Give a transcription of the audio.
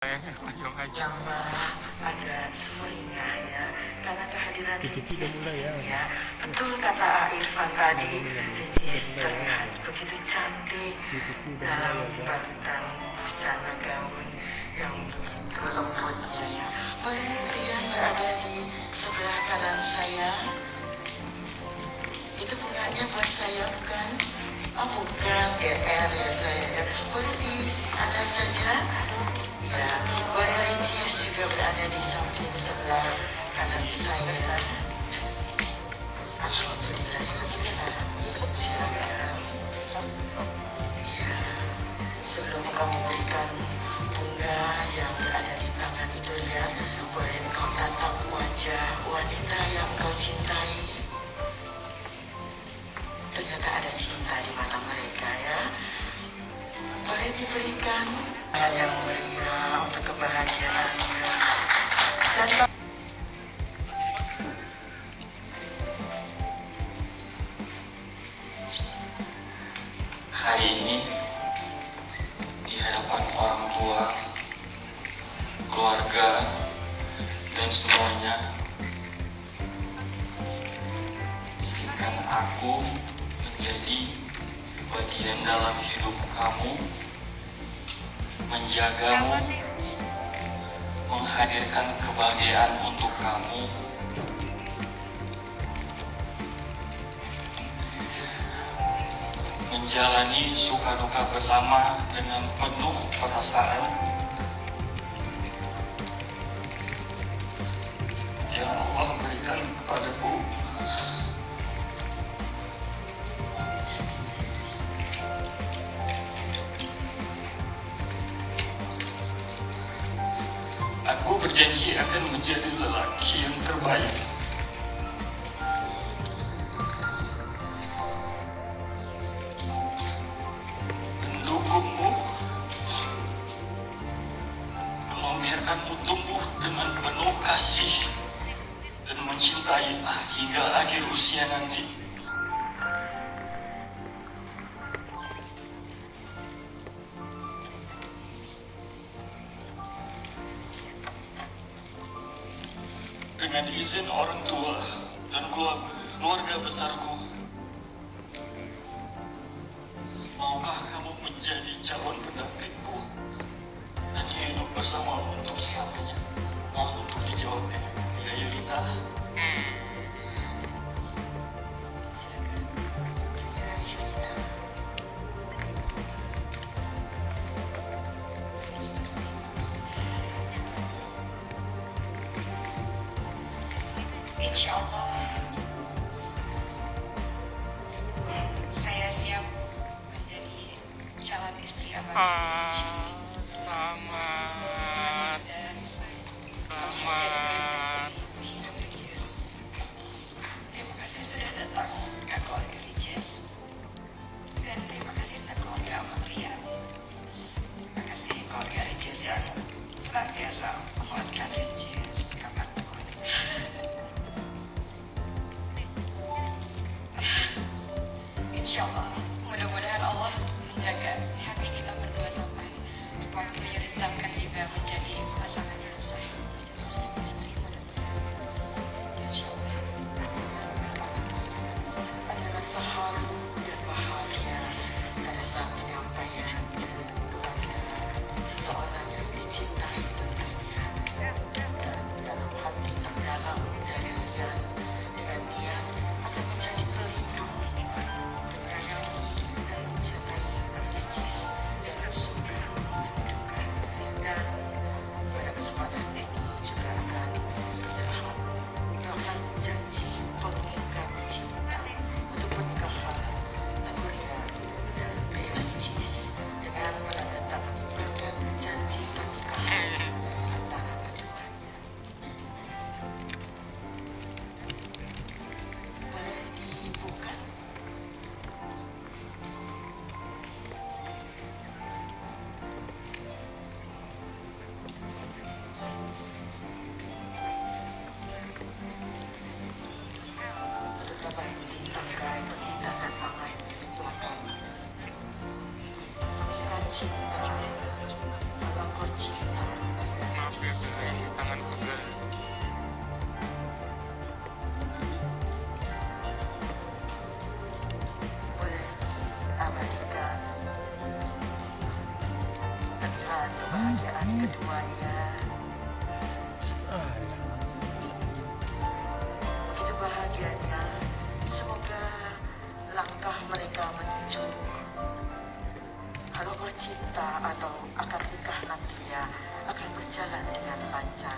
yang agak sumringah ya karena kehadiran Ricis di sini ya. Betul kata Irfan tadi, Ricis terlihat begitu cantik dalam balutan busana gaun yang begitu lembutnya ya. Boleh Rian berada di sebelah kanan saya? Itu bunganya buat saya bukan? Oh bukan, GR ya saya ya. Boleh di atas saja? Ya, boleh Ricis juga berada di samping sebelah kanan saya. Alhamdulillahirrahmanirrahim. Silakan. Ya, sebelum kau memberikan bunga yang berada di tangan itu ya, boleh kau tatap wajah wanita yang kau cintai. Ternyata ada cinta di mata mereka ya. Boleh diberikan yang meriah untuk kebahagiaannya. Dan hari ini di hadapan orang tua, keluarga, dan semuanya, izinkan aku menjadi bagian dalam hidup kamu, menjagamu, menghadirkan kebahagiaan untuk kamu, menjalani suka duka bersama dengan penuh perasaan yang Allah berikan kepadaku. Aku berjanji akan menjadi lelaki yang terbaik, mendukungmu, membiarkanmu tumbuh dengan penuh kasih, dan mencintai hingga akhir usia nanti. Dengan izin orang tua dan keluarga besarku, maukah kamu menjadi calon pendampingku dan hidup bersama untuk selamanya? Mohon untuk dijawabnya, Tia Yulita. silakan. Ya, Yulita. Insya Allah saya siap menjadi calon istri abang. Terima kasih sudah menjadi bagian dari hidup Ricis. Terima kasih sudah datang ke keluarga Ricis, dan terima kasih untuk keluarga Amalia. Terima kasih keluarga Ricis yang senantiasa menguatkan Ricis kapanpun. Insya Allah, mudah-mudahan Allah menjaga hati kita berdua sampai waktunya ditetapkan tiba menjadi pasangan yang sah, menjadi suami istri, mudah-mudahan. Insya Allah. Ada rasa haru dan bahagia pada saat penyampaian kepada seorang yang dicintai tentunya. Dan dalam hati terdalam dari Rian dengan niat akan menjadi pelindung, menyayangi dan mencintai Ricis dalam suka maupun duka. Dan pada kesempatan ini juga akan menyerahkan janji pengikat cinta untuk pernikahan Teguria dan Ria Ricis dengan menandatangani plakat janji pernikahan antara keduanya. Boleh dibuka? Untuk dapat ditangkap ditandatangani plakat pengikat cinta, kalau kau cinta kebahagiaan keduanya. Begitu bahagianya, semoga langkah mereka menuju halaqah cinta atau akad nikah nantinya akan berjalan dengan lancar.